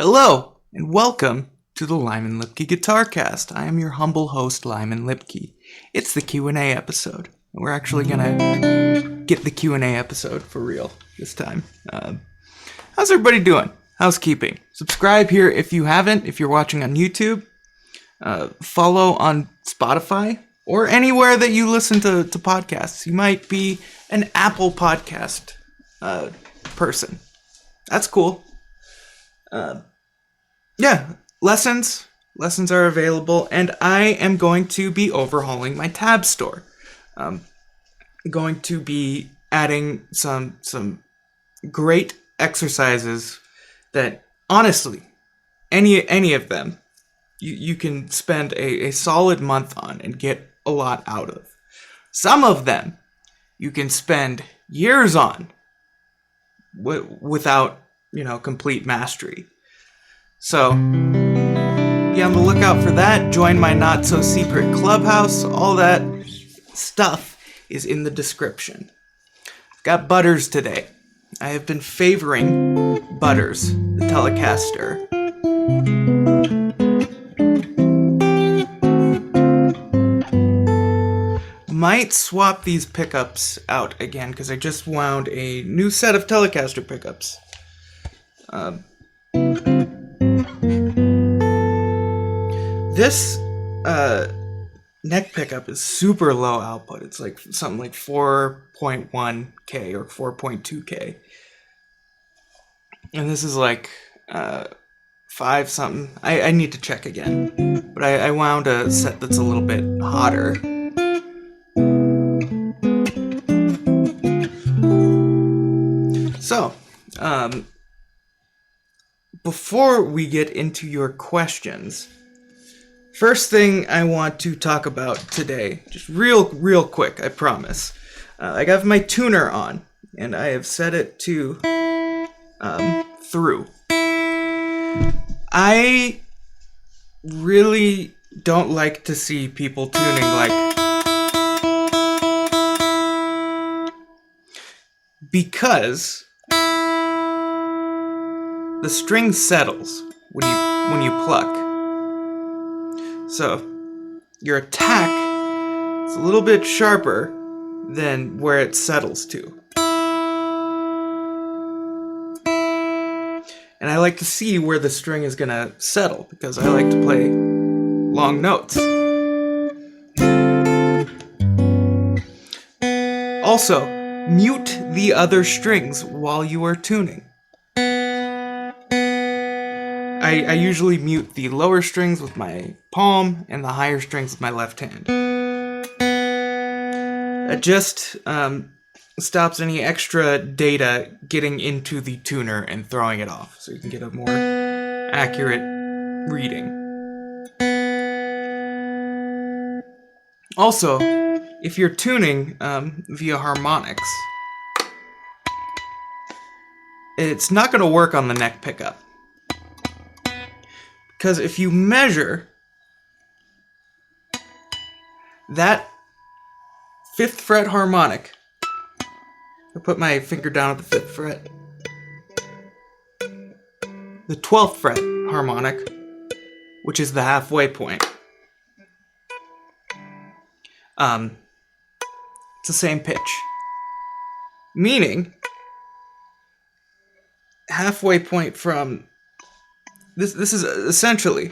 Hello, and welcome to the Lyman Lipke Guitarcast. I am your humble host, Lyman Lipke. It's the Q&A episode. And we're actually gonna get the Q&A episode for real this time. How's everybody doing? Housekeeping. Subscribe here if you haven't, if you're watching on YouTube. Follow on Spotify or anywhere that you listen to podcasts. You might be an Apple podcast person. That's cool. Lessons are available, and I am going to be overhauling my tab store. Going to be adding some great exercises that, honestly, any of them, you can spend a solid month on and get a lot out of. Some of them you can spend years on without, complete mastery. So, be on the lookout for that. Join my not-so-secret clubhouse. All that stuff is in the description. I've got Butters today. I have been favoring Butters, the Telecaster. Might swap these pickups out again, because I just wound a new set of Telecaster pickups. This neck pickup is super low output. It's like something like 4.1K or 4.2K. And this is like 5 something. I need to check again. But I wound a set that's a little bit hotter. So, before we get into your questions, first thing I want to talk about today, just real quick, I promise. I got my tuner on, and I have set it to through. I really don't like to see people tuning because the string settles when you pluck. So your attack is a little bit sharper than where it settles to. And I like to see where the string is gonna settle because I like to play long notes. Also, mute the other strings while you are tuning. I usually mute the lower strings with my palm and the higher strings with my left hand. It just stops any extra data getting into the tuner and throwing it off, so you can get a more accurate reading. Also, if you're tuning via harmonics, it's not going to work on the neck pickup. Because if you measure that 5th fret harmonic, I put my finger down at the 5th fret, the 12th fret harmonic, which is the halfway point, it's the same pitch. Meaning, halfway point from this is essentially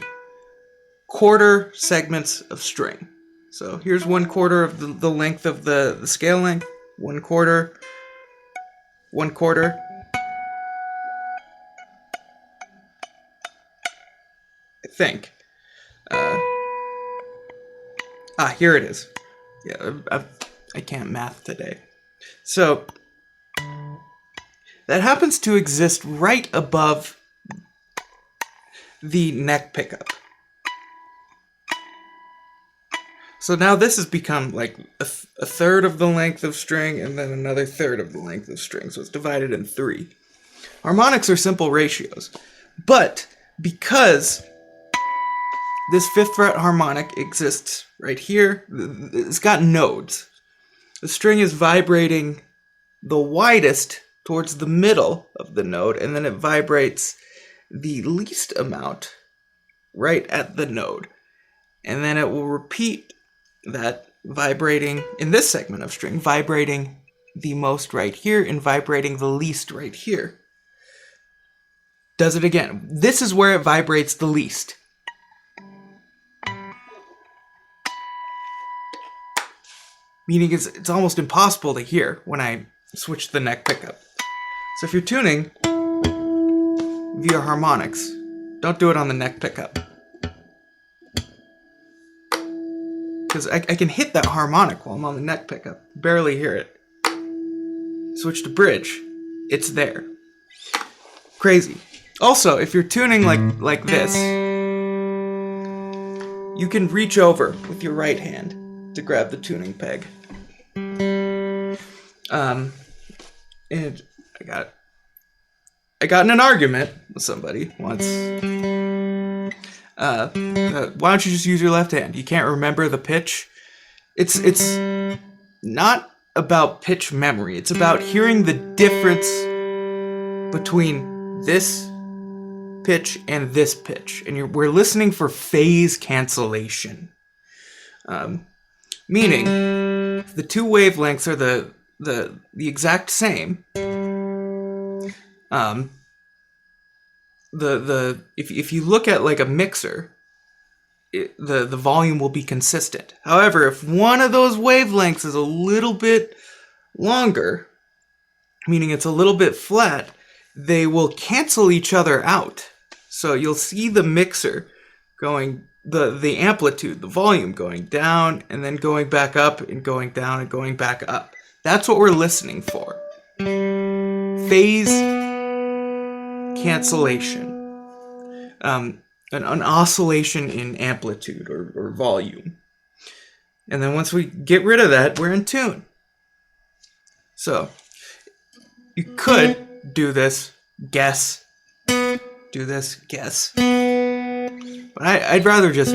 quarter segments of string. So here's 1/4 of the length of the scale length, 1/4, 1/4. I think. Here it is. Yeah, I can't math today. So that happens to exist right above the neck pickup. So now this has become like a third of the length of string and then another third of the length of string. So it's divided in 3. Harmonics are simple ratios. But because this 5th fret harmonic exists right here, it's got nodes. The string is vibrating the widest towards the middle of the note, and then it vibrates the least amount right at the node. And then it will repeat that, vibrating in this segment of string, vibrating the most right here and vibrating the least right here. Does it again. This is where it vibrates the least. Meaning it's almost impossible to hear when I switch the neck pickup. So if you're tuning via harmonics, don't do it on the neck pickup. Because I can hit that harmonic while I'm on the neck pickup. Barely hear it. Switch to bridge. It's there. Crazy. Also, if you're tuning like this, you can reach over with your right hand to grab the tuning peg. And I got in an argument with somebody once. Why don't you just use your left hand? You can't remember the pitch. It's not about pitch memory. It's about hearing the difference between this pitch and this pitch, and we're listening for phase cancellation. Meaning, if the two wavelengths are the exact same, if you look at like a mixer, the volume will be consistent. However, if one of those wavelengths is a little bit longer, meaning it's a little bit flat, they will cancel each other out. So you'll see the mixer going, the amplitude, the volume going down and then going back up and going down and going back up. That's what we're listening for. Phase cancellation. An oscillation in amplitude or volume. And then once we get rid of that, we're in tune. So you could do this, guess. Do this, guess. But I'd rather just,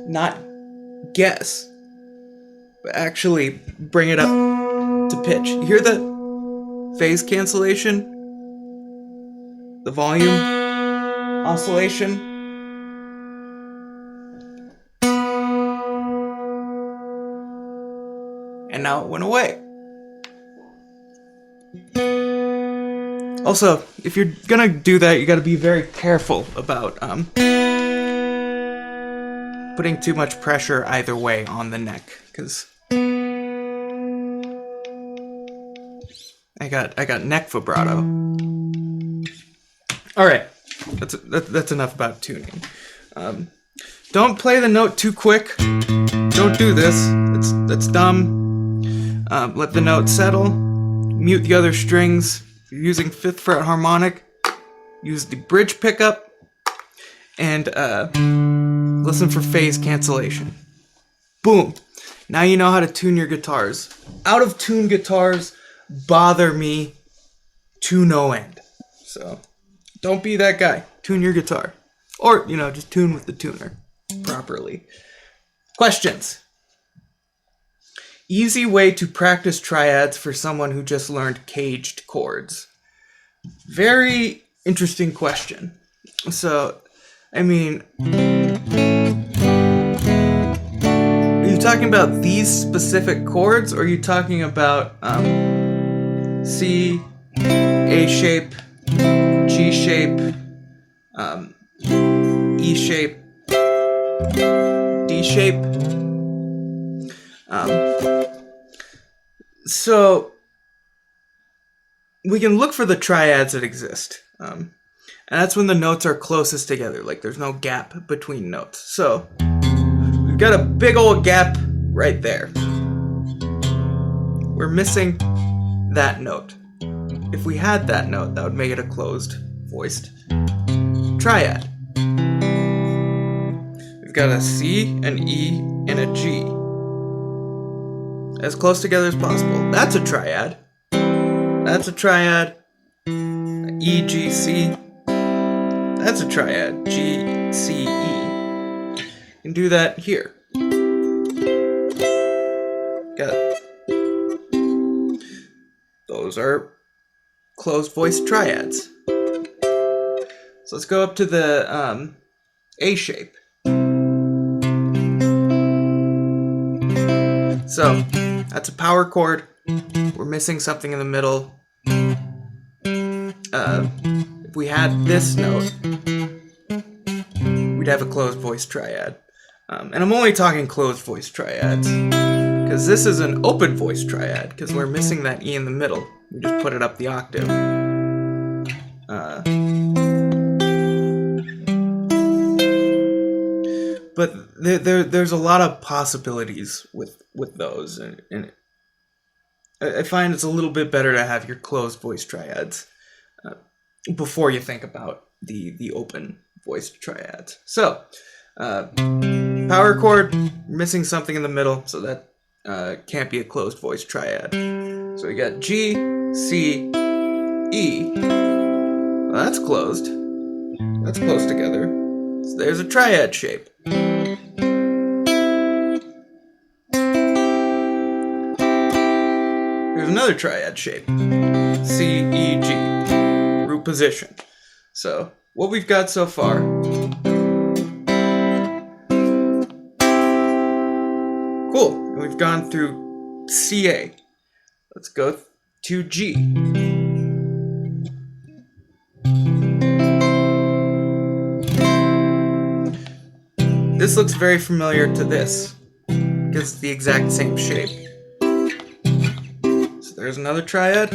not guess, but actually bring it up to pitch. You hear the phase cancellation? The volume oscillation? And now it went away. Also, if you're gonna do that, you gotta be very careful about putting too much pressure either way on the neck, because I got neck vibrato. All right, that's enough about tuning. Don't play the note too quick. Don't do this. That's dumb. Let the note settle. Mute the other strings. If you're using 5th fret harmonic, use the bridge pickup and listen for phase cancellation. Boom. Now you know how to tune your guitars. Out of tune guitars bother me to no end. So don't be that guy. Tune your guitar. Or, just tune with the tuner properly. Questions? Easy way to practice triads for someone who just learned caged chords. Very interesting question. So, are you talking about these specific chords, or are you talking about C, A shape, G shape, E shape, D shape? So we can look for the triads that exist. And that's when the notes are closest together, like there's no gap between notes. So we've got a big old gap right there. We're missing that note. If we had that note, that would make it a closed voiced triad. We've got a C, an E, and a G. As close together as possible. That's a triad. That's a triad. E, G, C. That's a triad. G, C, E. You can do that here. Got it. Those are closed voice triads. So let's go up to the A shape. So that's a power chord. We're missing something in the middle. If we had this note, we'd have a closed voice triad. And I'm only talking closed voice triads, because this is an open voice triad, because we're missing that E in the middle. We just put it up the octave. But there's a lot of possibilities with those, and I find it's a little bit better to have your closed voice triads before you think about the open voice triads. So, power chord, missing something in the middle, so that can't be a closed voice triad. So we got G, C, E. Well, that's closed. That's close together. So there's a triad shape. There's another triad shape. C, E, G. Root position. So what we've got so far. Cool. We've gone through CA. Let's go to G. This looks very familiar to this, because it's the exact same shape. So there's another triad.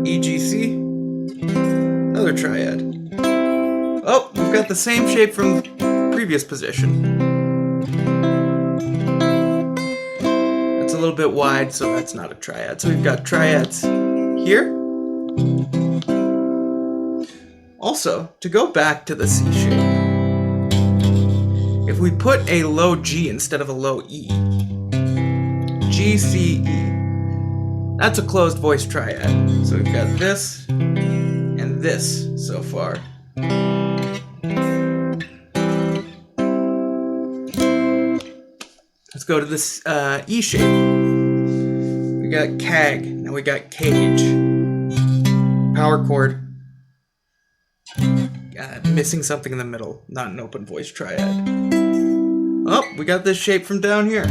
EGC. Another triad. Oh, we've got the same shape from the previous position. It's a little bit wide, so that's not a triad. So we've got triads here. Also, to go back to the C shape, if we put a low G instead of a low E, G, C, E, that's a closed voice triad. So we've got this and this so far. Let's go to this E shape. We got CAG, now we got cage, power chord. Missing something in the middle, not an open voice triad. Oh, we got this shape from down here.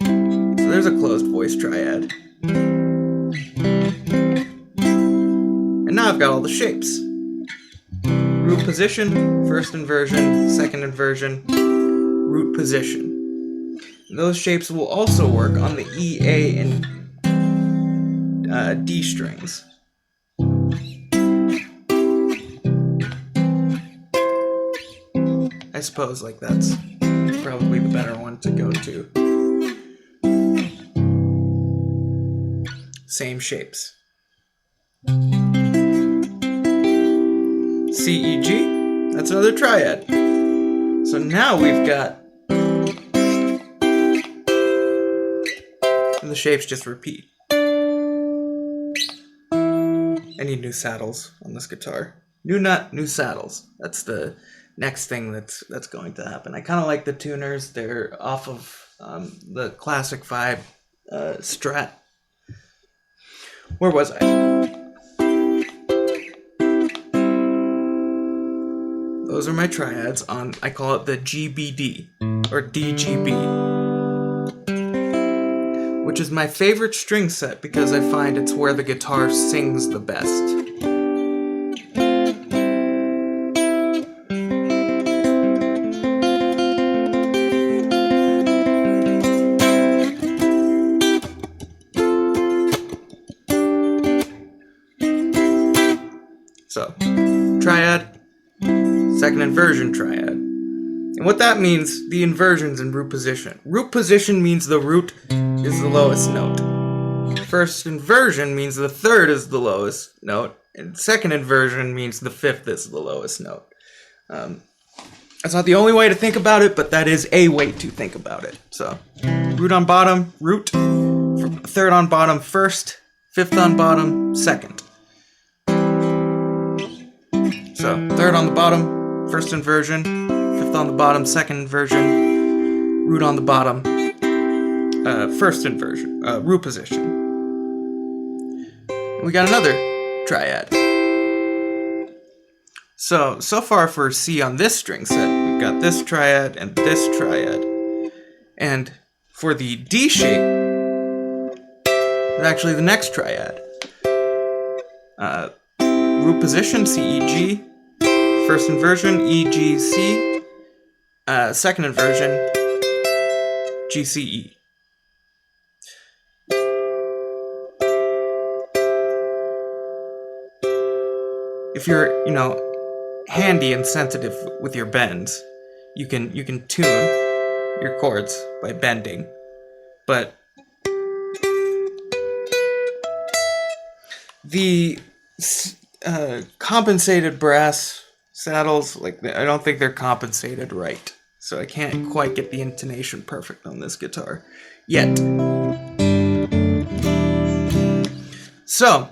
So there's a closed voice triad. And now I've got all the shapes. Root position, first inversion, second inversion, root position. And those shapes will also work on the E, A, and D strings. I suppose like that's probably the better one to go to. Same shapes. C, E, G, that's another triad. So now we've got, and the shapes just repeat. I need new saddles on this guitar. New nut, new saddles. That's the next thing that's going to happen. I kind of like the tuners. They're off of the Classic 5 Strat. Where was I? Those are my triads on, I call it the GBD, or DGB, which is my favorite string set because I find it's where the guitar sings the best. So, triad, second inversion triad. And what that means, the inversions in root position. Root position means the root is the lowest note. First inversion means the third is the lowest note. And second inversion means the fifth is the lowest note. That's not the only way to think about it, but that is a way to think about it. So, root on bottom, root. Third on bottom, first. Fifth on bottom, second. So, third on the bottom, first inversion, fifth on the bottom, second inversion, root on the bottom, first inversion, root position. And we got another triad. So far for C on this string set, we've got this triad and this triad. And for the D shape, it's actually the next triad. Root position, C, E, G. First inversion, E, G, C. Second inversion, G, C, E. If you're, handy and sensitive with your bends, you can tune your chords by bending. But the compensated brass saddles, I don't think they're compensated right. So I can't quite get the intonation perfect on this guitar yet. So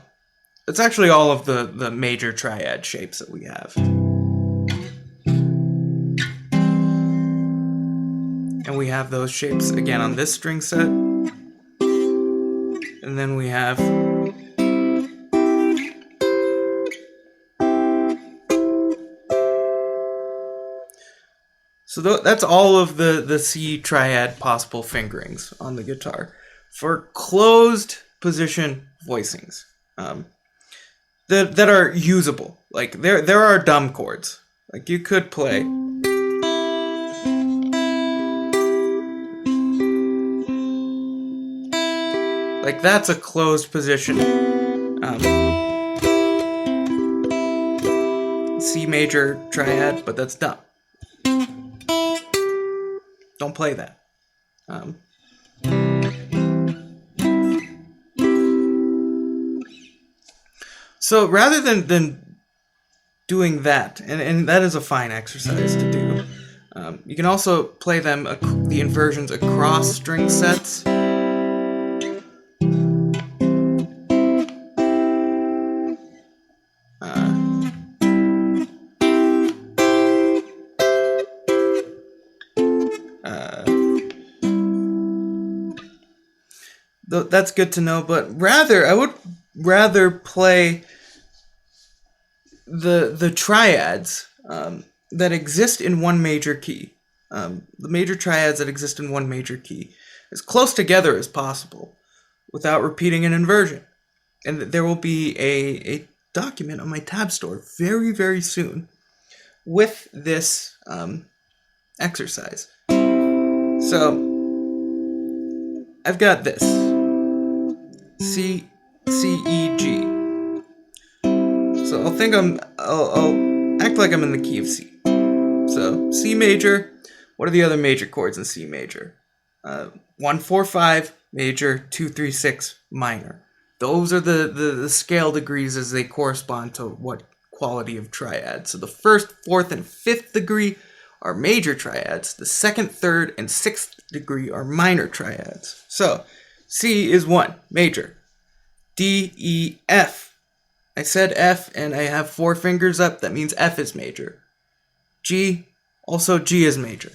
it's actually all of the major triad shapes that we have. And we have those shapes again on this string set. And then we have so that's all of the C triad possible fingerings on the guitar. For closed position voicings that are usable, there are dumb chords. You could play that's a closed position. C major triad, but that's dumb. Don't play that. So rather than doing that, and that is a fine exercise to do, you can also play them, the inversions, across string sets. That's good to know, but I would rather play the triads that exist in one major key. The major triads that exist in one major key as close together as possible without repeating an inversion. And there will be a document on my tab store very, very soon with this exercise. So I've got this. C, E, G. So I'll act like I'm in the key of C. So C major. What are the other major chords in C major? 1, 4, 5 major, 2, 3, 6 minor. Those are the scale degrees as they correspond to what quality of triad. So the first, fourth, and fifth degree are major triads. The second, third, and sixth degree are minor triads. So C is 1, major. D, E, F. I said F and I have 4 fingers up. That means F is major. G, also G is major.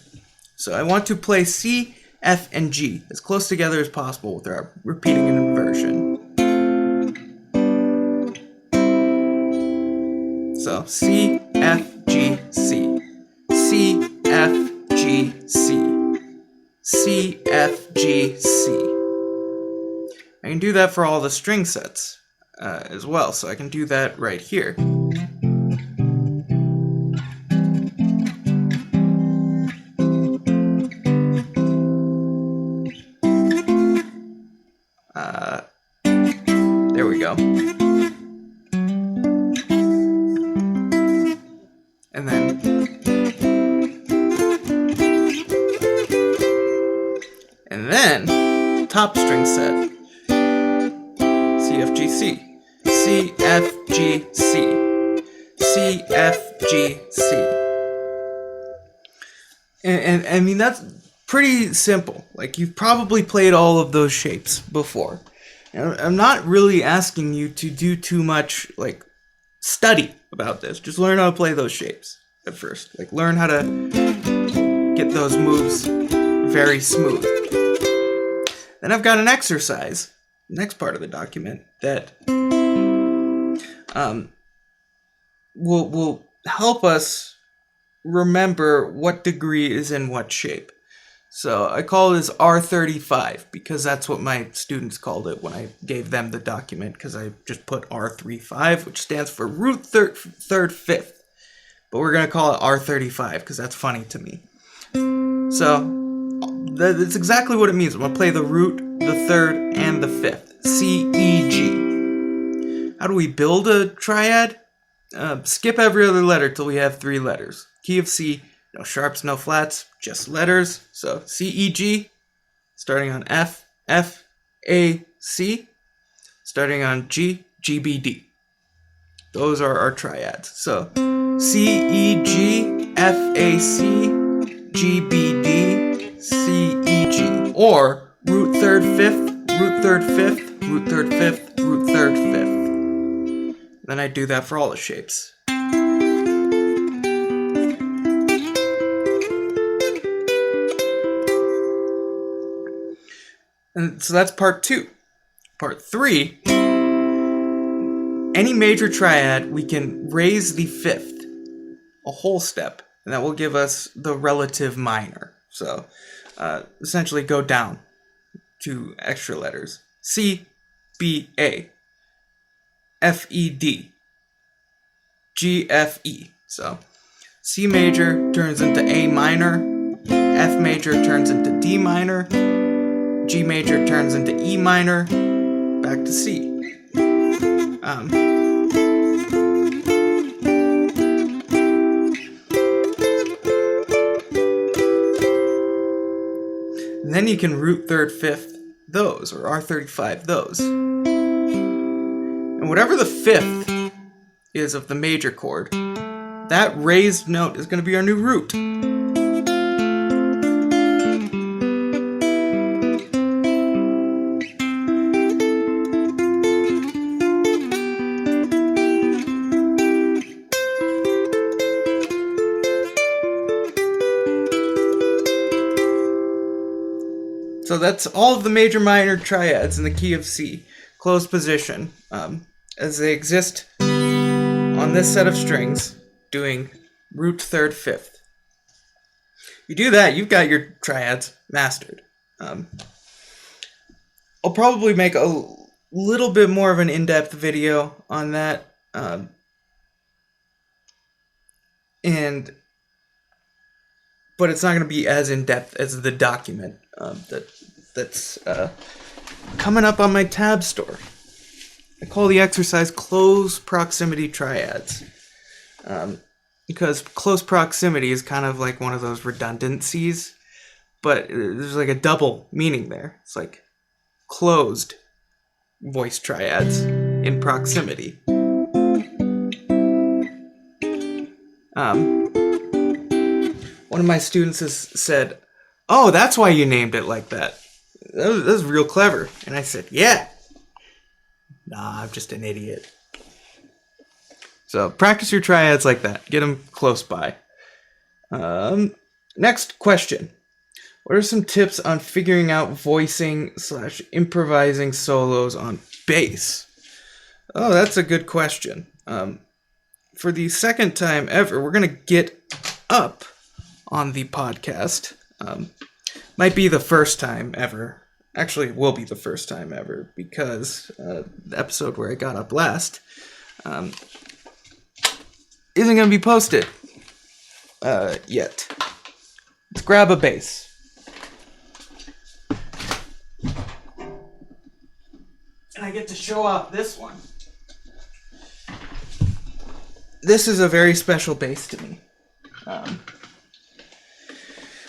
So I want to play C, F, and G as close together as possible without repeating an inversion. So C, F, G, C. C, F, G, C. C, F, G, C. I can do that for all the string sets as well, so I can do that right here. There we go. And then top string set. C, F, G, C. C, F, G, C. C, F, G, C. And I mean, that's pretty simple. You've probably played all of those shapes before. And I'm not really asking you to do too much, study about this. Just learn how to play those shapes at first. Learn how to get those moves very smooth. Then I've got an exercise, next part of the document, that will help us remember what degree is in what shape. So I call this R35 because that's what my students called it when I gave them the document, because I just put R35, which stands for root third fifth. But we're going to call it R35 because that's funny to me. So that's exactly what it means. I'm going to play the root, the third, and the fifth. C, E, G. How do we build a triad? Skip every other letter till we have 3 letters. Key of C, no sharps, no flats, just letters. So C, E, G, starting on F, F, A, C, starting on G, G, B, D. Those are our triads. So C, E, G, F, A, C, G, B, D, C, E, G. Or root third fifth, root third fifth, root third fifth, root third fifth. Then I do that for all the shapes. And so that's part 2. Part 3, any major triad, we can raise the fifth a whole step, and that will give us the relative minor. So essentially go down 2 extra letters. C, B, A, F, E, D, G, F, E. So C major turns into A minor, F major turns into D minor, G major turns into E minor, back to C. And then you can root third fifth those, or R35 those. And whatever the fifth is of the major chord, that raised note is going to be our new root. So that's all of the major minor triads in the key of C, closed position, as they exist on this set of strings, doing root third fifth. You do that, you've got your triads mastered. I'll probably make a little bit more of an in-depth video on that, but it's not going to be as in-depth as the document that's coming up on my tab store. I call the exercise close proximity triads, because close proximity is kind of like one of those redundancies, but there's like a double meaning there. It's like closed voice triads in proximity. One of my students has said, "Oh, that's why you named it like that. That was real clever." And I said, "Yeah. Nah, I'm just an idiot." So practice your triads like that. Get them close by. Next question. What are some tips on figuring out voicing / improvising solos on bass? Oh, that's a good question. For the second time ever, we're going to get up on the podcast. Might be the first time ever. Actually, it will be the first time ever, because the episode where I got up last isn't going to be posted yet. Let's grab a bass. And I get to show off this one. This is a very special bass to me.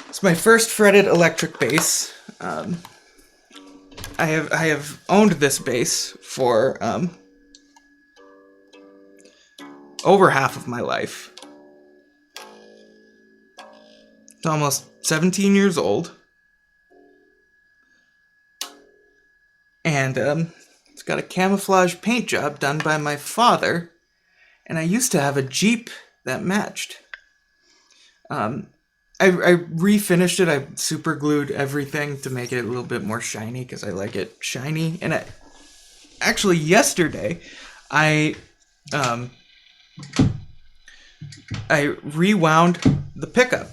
It's my first fretted electric bass. I have owned this bass for over half of my life. It's almost 17 years old. And it's got a camouflage paint job done by my father. And I used to have a Jeep that matched. I refinished it. I super glued everything to make it a little bit more shiny because I like it shiny. And actually yesterday, I I rewound the pickup.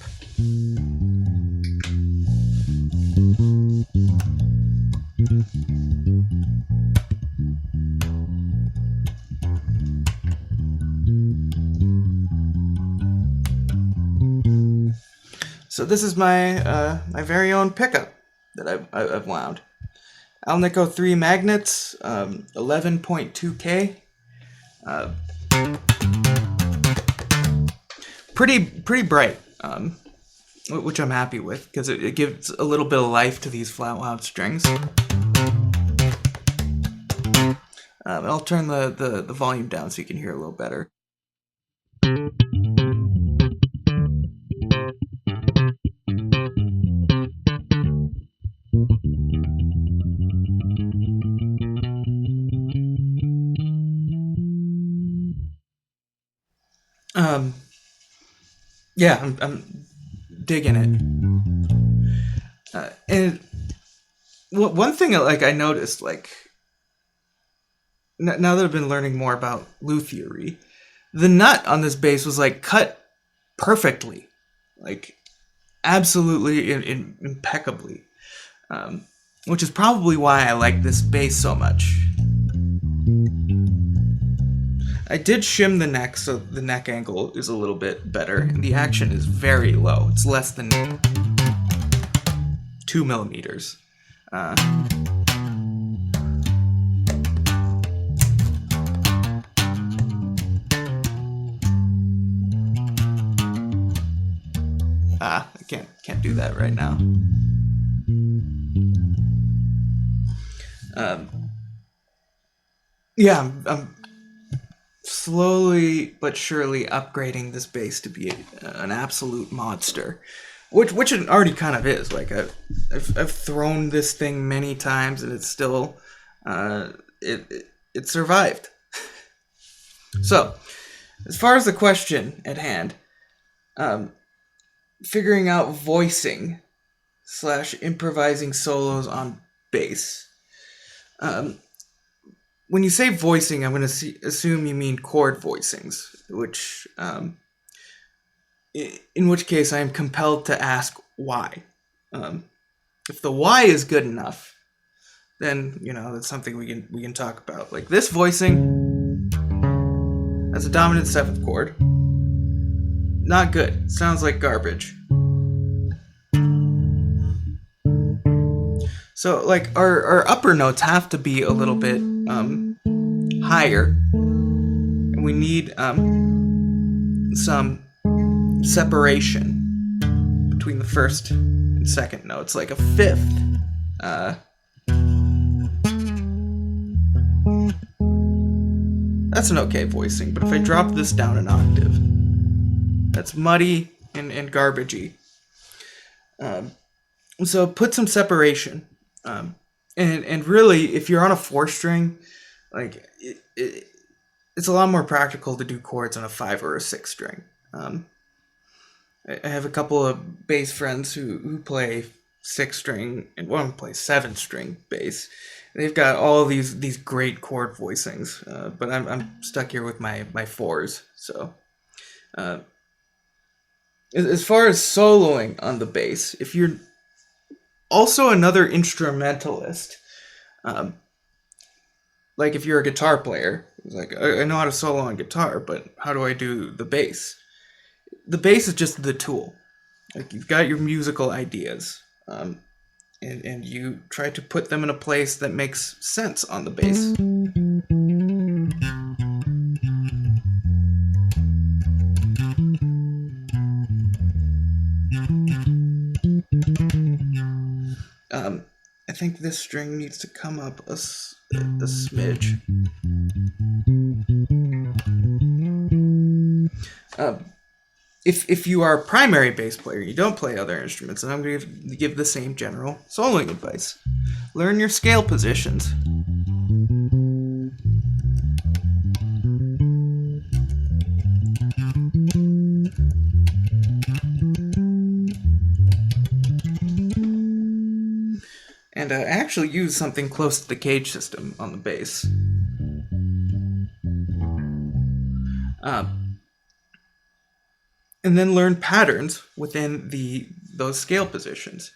So this is my my very own pickup that I've wound. Alnico 3 magnets, 11.2K. Pretty bright, which I'm happy with because it gives a little bit of life to these flat wound strings. I'll turn the volume down so you can hear a little better. Yeah, I'm digging it. And one thing I noticed, like, now that I've been learning more about lute theory, the nut on this bass was like cut perfectly, like absolutely impeccably, which is probably why I like this bass so much. I did shim the neck, so the neck angle is a little bit better, and the action is very low. It's less than 2 millimeters. I can't do that right now. Yeah, I'm slowly but surely upgrading this bass to be an absolute monster, which it already kind of is. Like I've thrown this thing many times and it's still it survived. So, as far as the question at hand, figuring out voicing / improvising solos on bass. When you say voicing, I'm going to assume you mean chord voicings, which, in which case I am compelled to ask why. If the why is good enough, then that's something we can talk about. Like this voicing, that's a dominant 7th chord. Not good. Sounds like garbage. So, like, our upper notes have to be a little bit higher. And we need some separation between the first and second notes, like a fifth. That's an okay voicing, but if I drop this down an octave, that's muddy and garbagey. So put some separation. And really, if you're on a 4-string, like it's a lot more practical to do chords on a 5 or a 6-string. I have a couple of bass friends who play 6-string and one plays 7-string bass. They've got all these great chord voicings, but I'm stuck here with my 4s. So, as far as soloing on the bass, if you're also another instrumentalist, like if you're a guitar player, it's like I know how to solo on guitar, but how do I do the bass? The bass is just the tool. Like you've got your musical ideas, and you try to put them in a place that makes sense on the bass. I think this string needs to come up a smidge. If you are a primary bass player, you don't play other instruments, and I'm going to give the same general soloing advice. Learn your scale positions. And actually use something close to the cage system on the bass. And then learn patterns within those scale positions.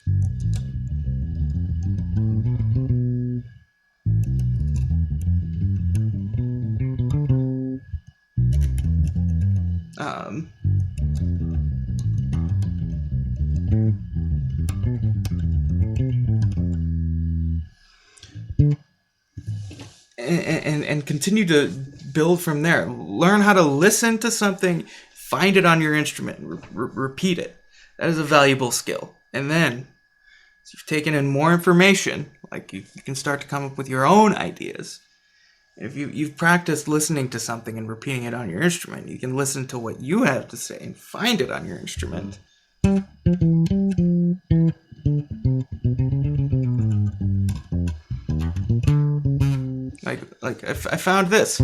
And continue to build from there. Learn how to listen to something, find it on your instrument, repeat it. That is a valuable skill. And then, as you've taken in more information, like you can start to come up with your own ideas. If you've practiced listening to something and repeating it on your instrument, you can listen to what you have to say and find it on your instrument. Like I found this,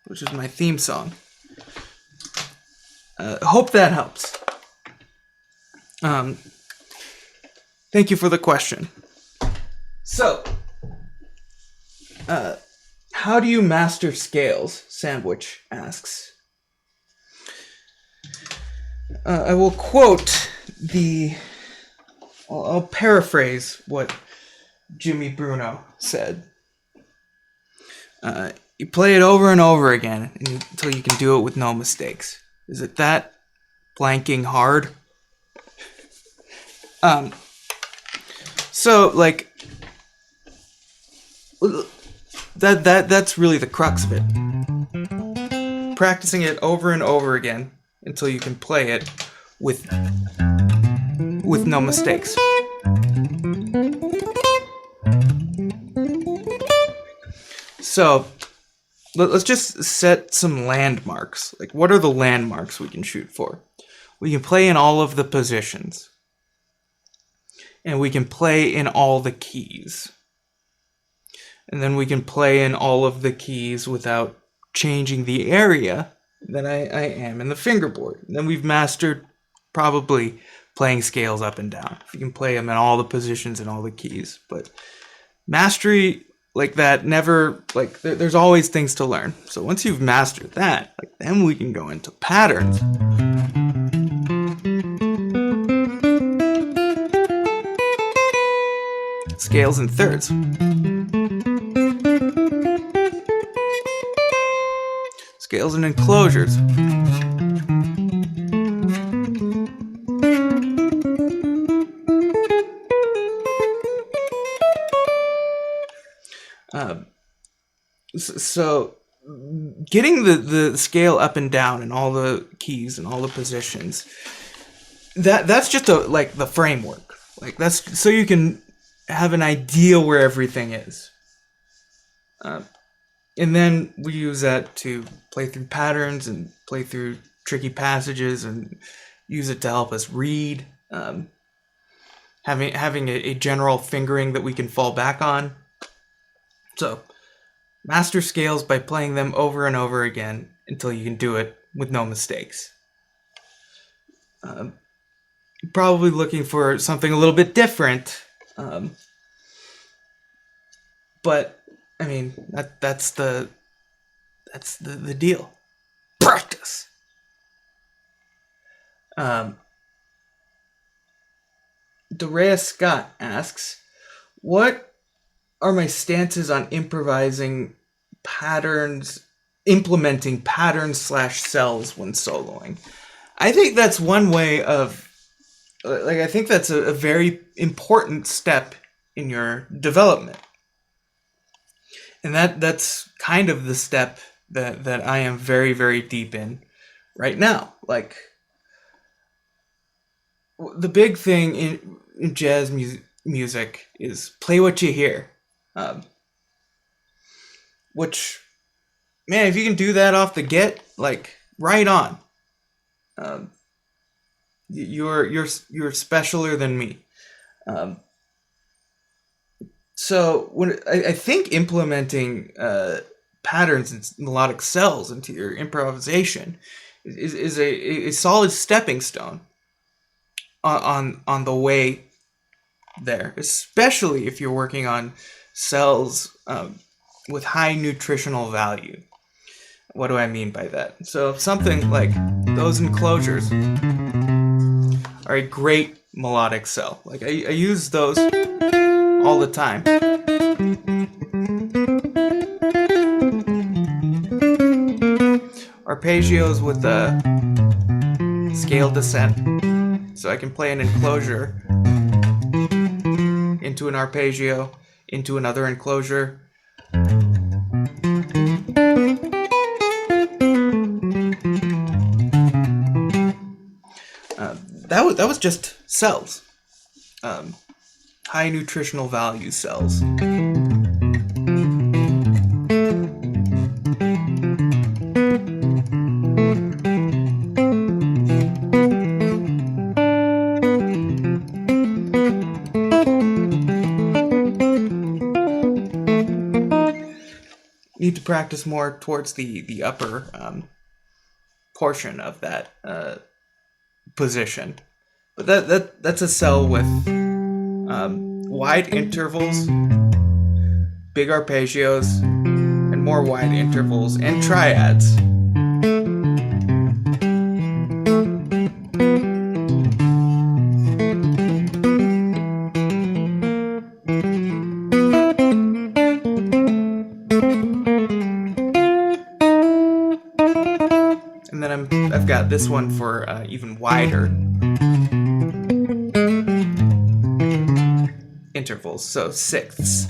which is my theme song. Hope that helps. Thank you for the question. So, how do you master scales? Sandwich asks. I will quote I'll paraphrase what Jimmy Bruno said. You play it over and over again until you can do it with no mistakes. Is it that blanking hard? So like that's really the crux of it. Practicing it over and over again until you can play it with no mistakes. So let's just set some landmarks. Like, what are the landmarks we can shoot for? We can play in all of the positions. And we can play in all the keys. And then we can play in all of the keys without changing the area that I am in the fingerboard. And then we've mastered probably playing scales up and down. If you can play them in all the positions and all the keys. But mastery like that never, like, there's always things to learn. So once you've mastered that, like, then we can go into patterns. Scales and thirds. Scales and enclosures. So getting the scale up and down and all the keys and all the positions, that's just like the framework. Like, that's so you can have an idea where everything is. And then we use that to play through patterns and play through tricky passages and use it to help us read. Having a general fingering that we can fall back on. So, master scales by playing them over and over again until you can do it with no mistakes. Probably looking for something a little bit different. But I mean, that's the deal. Practice. Dorea Scott asks, what are my stances on implementing patterns /cells when soloing? I think that's one way of, like, I think that's a very important step in your development. And that's kind of the step that I am very, very deep in right now. Like, the big thing in jazz music is play what you hear. Which, man, if you can do that off the get, like, right on. You're specialer than me. So when I think implementing patterns and melodic cells into your improvisation is a solid stepping stone on the way there, especially if you're working on cells with high nutritional value. What do I mean by that? So something like those enclosures are a great melodic cell. Like I use those all the time. Arpeggios with the scale descent. So I can play an enclosure into an arpeggio, into another enclosure. That was just cells. High nutritional value cells. Need to practice more towards the upper portion of that position, but that's a cell with wide intervals, big arpeggios, and more wide intervals, and triads. And then I've got this one for even wider intervals, so sixths.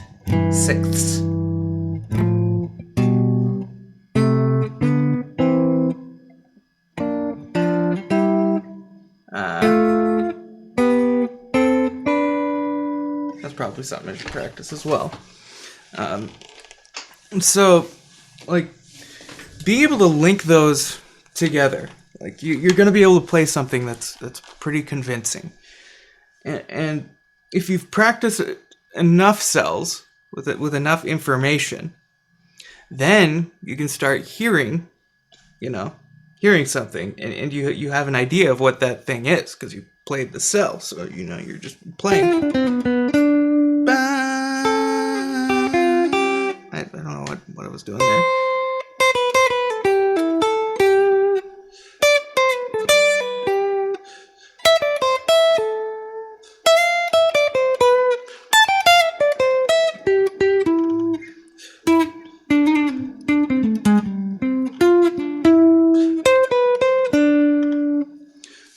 That's probably something I should practice as well. So, like, being able to link those together, like you're going to be able to play something that's pretty convincing. And if you've practiced enough cells with enough information, then you can start hearing something, and you have an idea of what that thing is because you played the cell. So you're just playing. I don't know what I was doing there.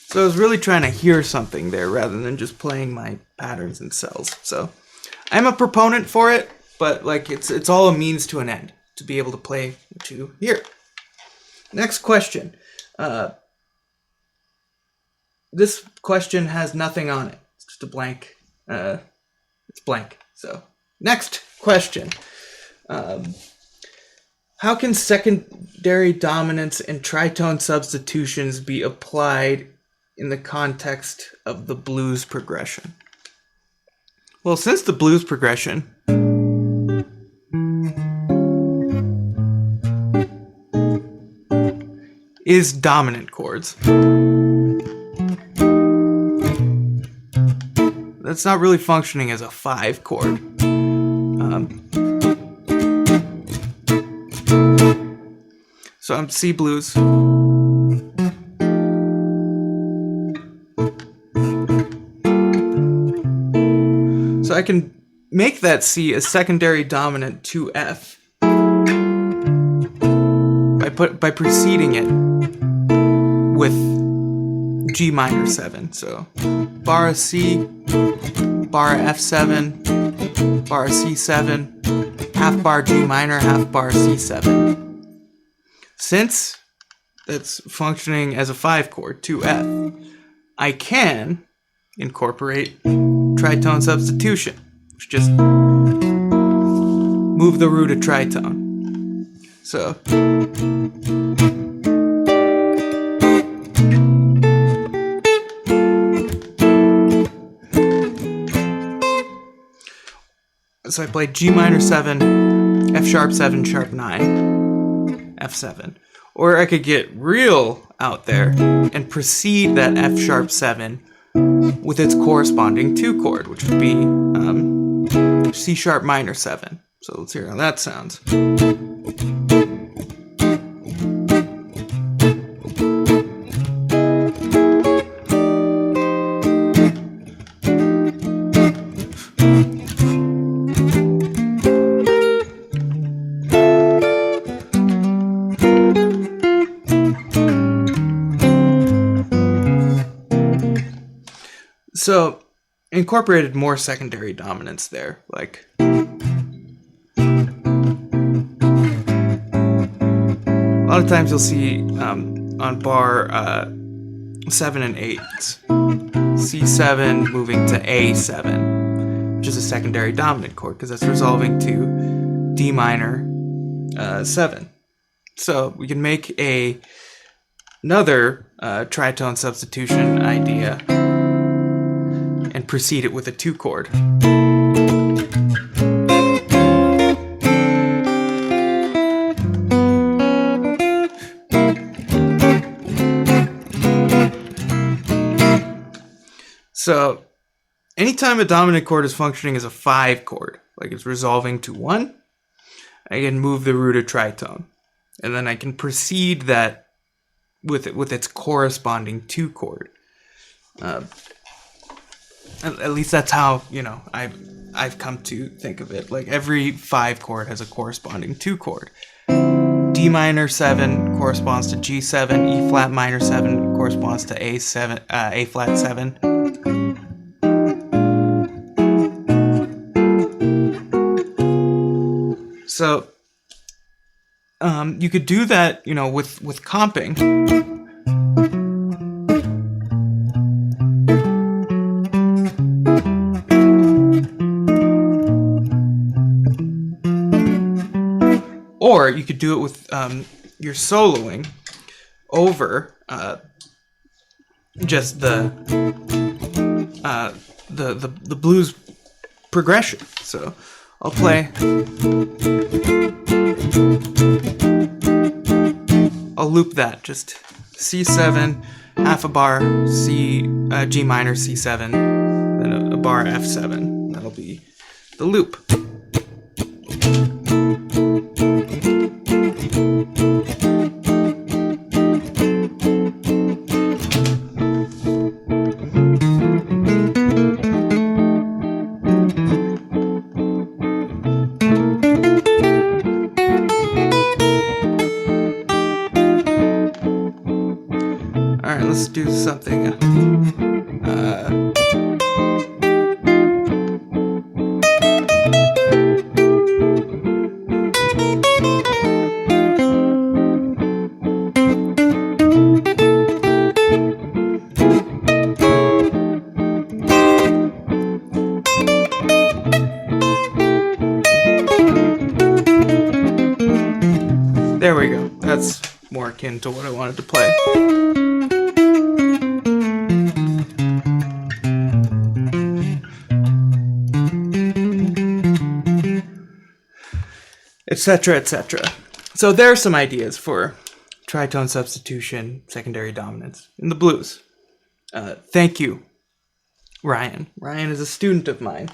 So I was really trying to hear something there rather than just playing my patterns and cells. So I'm a proponent for it, but like it's all a means to an end to be able to play what you hear. Next question. This question has nothing on it. It's just a blank. It's blank. So next question. How can secondary dominance and tritone substitutions be applied in the context of the blues progression? Well, since the blues progression is dominant chords, that's not really functioning as a 5 chord. So I'm C blues. So I can make that C a secondary dominant to F by preceding it with G minor 7. So bar of C, bar of F7, bar of C7, half bar G minor, half bar C7. Since that's functioning as a 5 chord to F, I can incorporate tritone substitution, which just move the root of tritone. So I play G minor 7, F sharp 7, sharp 9, F7. Or I could get real out there and precede that F sharp 7 with its corresponding 2 chord, which would be C sharp minor 7. So let's hear how that sounds. So, incorporated more secondary dominants there, like a lot of times you'll see on bar 7 and 8, C7 moving to A7, which is a secondary dominant chord because that's resolving to D minor 7. So we can make another tritone substitution idea and precede it with a 2 chord. So anytime a dominant chord is functioning as a 5 chord, like it's resolving to 1, I can move the root a tritone. And then I can precede that with its corresponding 2 chord. At least that's how, I've come to think of it. Like every 5 chord has a corresponding 2 chord. D minor 7 corresponds to G7. E flat minor 7 corresponds to A7, A flat 7. So you could do that, with comping. Or you could do it with your soloing over just the blues progression. So I'll play. I'll loop that, just C7, half a bar, G minor, C7, then a bar F7. That'll be the loop. Alright, let's do something. There we go. That's more akin to what I wanted to play. Etc., etc. So there are some ideas for tritone substitution, secondary dominance in the blues. Thank you, Ryan. Ryan is a student of mine.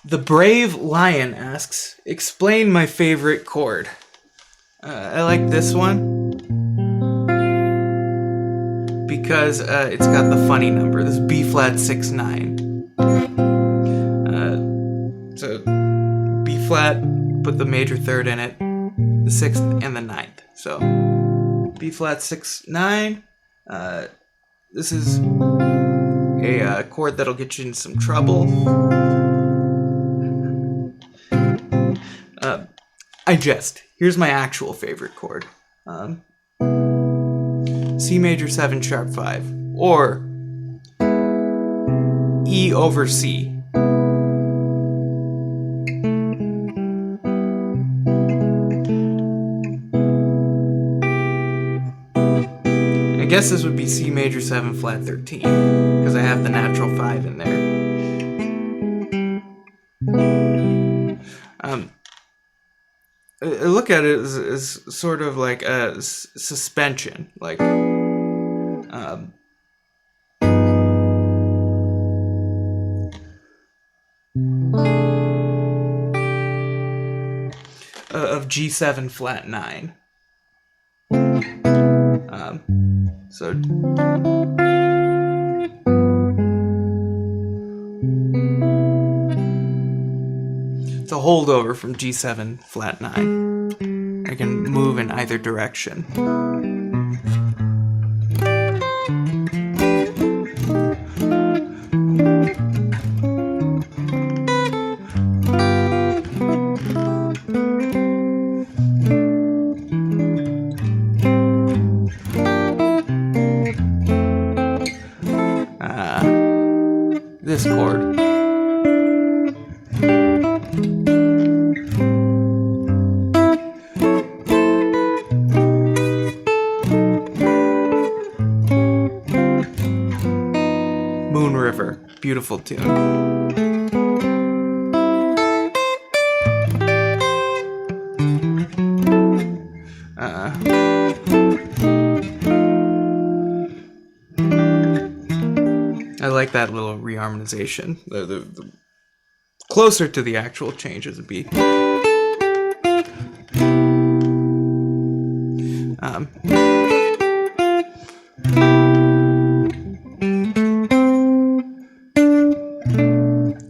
The Brave Lion asks, explain my favorite chord. I like this one because it's got the funny number. This is B flat 6-9. So B flat, put the major third in it, the 6th and the 9th. So B flat 6-9. This is a chord that'll get you in some trouble. I jest. Here's my actual favorite chord. C major 7 sharp 5. Or E over C. I guess this would be C major 7 flat 13 because I have the natural 5 in there. I look at it as sort of like a suspension, like of G7 flat 9. So it's a holdover from G7 flat 9. I can move in either direction. This chord. Moon River, beautiful tune. I like that little reharmonization. The closer to the actual changes would be.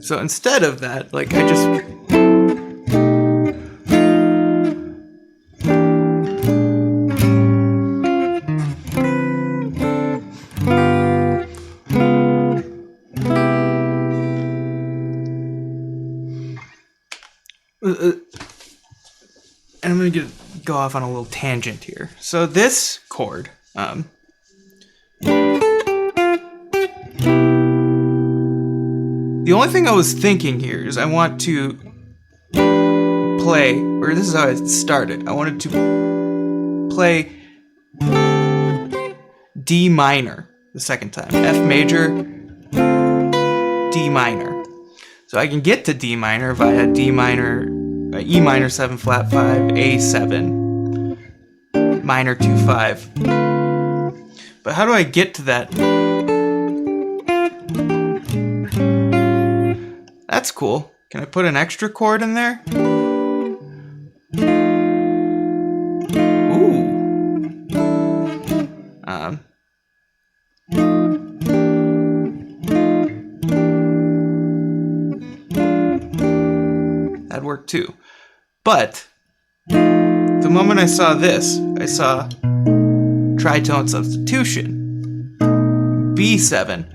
So instead of that, like I just and I'm going to go off on a little tangent here. So this chord, the only thing I was thinking here is I want to play, or this is how I started. I wanted to play D minor the second time. F major, D minor. So I can get to D minor via D minor, E minor 7 flat 5, A7, minor 2 5. But how do I get to that? That's cool. Can I put an extra chord in there? Ooh. That'd work too. But the moment I saw this, I saw tritone substitution. B7.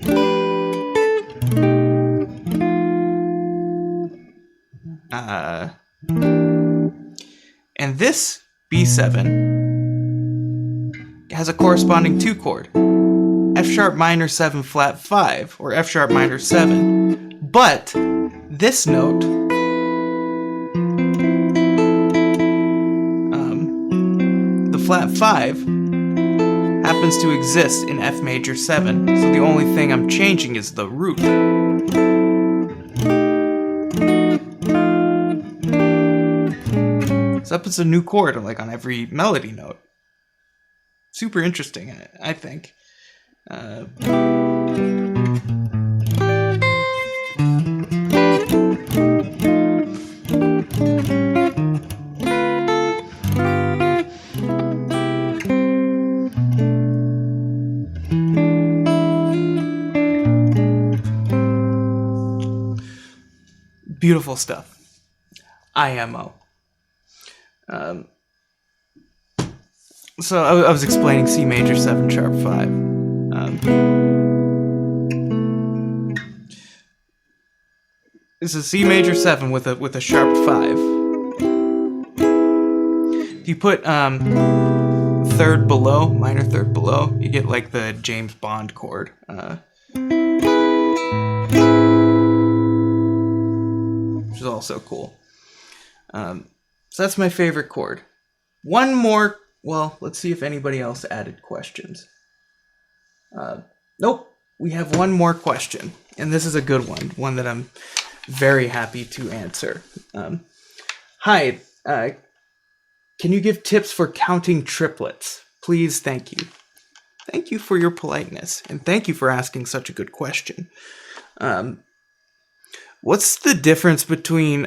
And this B7 has a corresponding 2 chord. F sharp minor 7 flat 5, or F sharp minor 7. But this note, the flat 5, happens to exist in F major 7, so the only thing I'm changing is the root. So that puts a new chord like on every melody note. Super interesting, I think. Beautiful stuff. IMO. So I was explaining C major 7 sharp 5. This is C major 7 with a sharp 5. If you put third below, minor third below, you get like the James Bond chord. Which is also cool. So that's my favorite chord. One more. Well, let's see if anybody else added questions. Nope. We have one more question, and this is a good one that I'm very happy to answer. Hi, can you give tips for counting triplets? Please, thank you. Thank you for your politeness, and thank you for asking such a good question. What's the difference between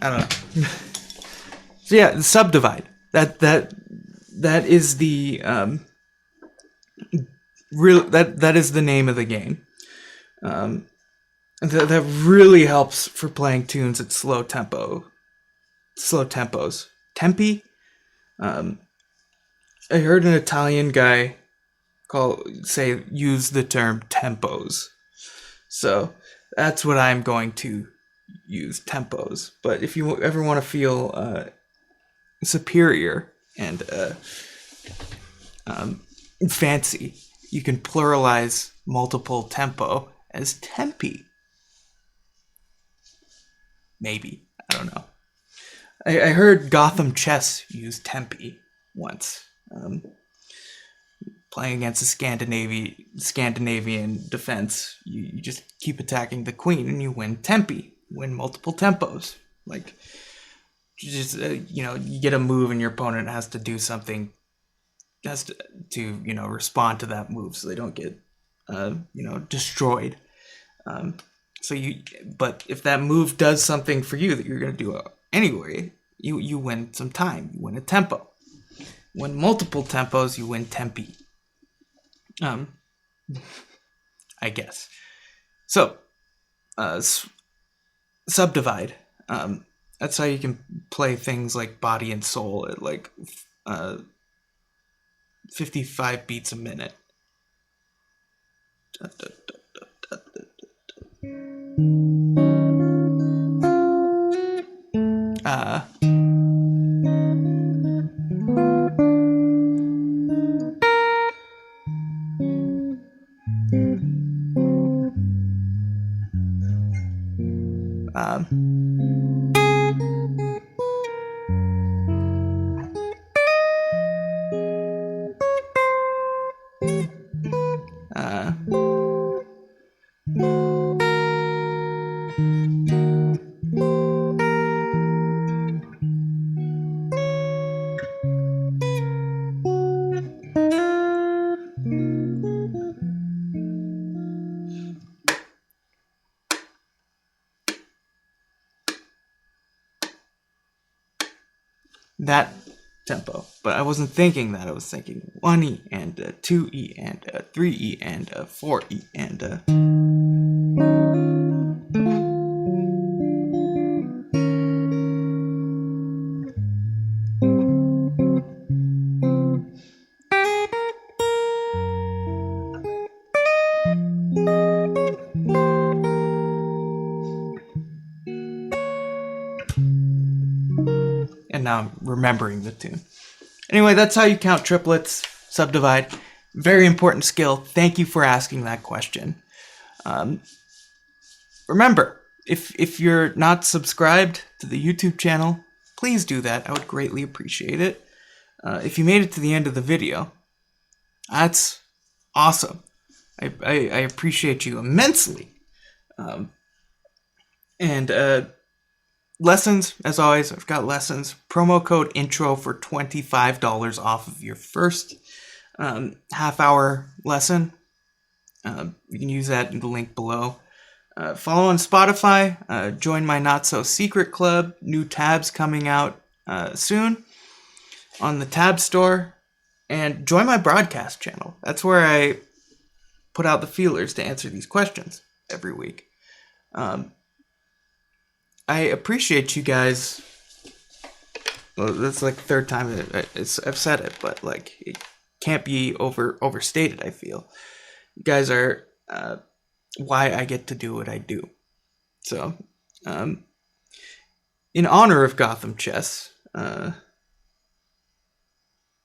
I don't know. So yeah, subdivide. That is the that is the name of the game. That really helps for playing tunes at slow tempos. Tempi. I heard an Italian guy use the term tempos. So that's what I'm going to use, tempos. But if you ever want to feel superior and fancy, you can pluralize multiple tempo as tempi. Maybe. I don't know. I heard Gotham Chess use tempi once. Playing against a Scandinavian defense, you just keep attacking the queen and you win tempi. Win multiple tempos. Like, you get a move and your opponent has to do something, has to respond to that move so they don't get, destroyed. But if that move does something for you that you're going to do anyway, you win some time. You win a tempo. When multiple tempos, you win tempi. I guess. So, subdivide. That's how you can play things like Body and Soul at like 55 beats a minute. That tempo, but I wasn't thinking that. I was thinking 1E and 2E and 3E and 4E and now I'm remembering the tune. Anyway, that's how you count triplets, subdivide. Very important skill. Thank you for asking that question. Remember, if you're not subscribed to the YouTube channel, please do that. I would greatly appreciate it. If you made it to the end of the video, that's awesome. I appreciate you immensely. Lessons, as always, I've got lessons. Promo code INTRO for $25 off of your first half-hour lesson. You can use that in the link below. Follow on Spotify. Join my Not-So-Secret Club. New tabs coming out soon on the tab store. And join my broadcast channel. That's where I put out the feelers to answer these questions every week. I appreciate you guys. Well, that's like the third time I've said it, but like it can't be overstated. I feel you guys are why I get to do what I do. So, in honor of Gotham Chess,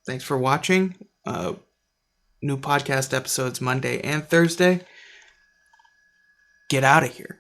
thanks for watching. New podcast episodes Monday and Thursday. Get out of here.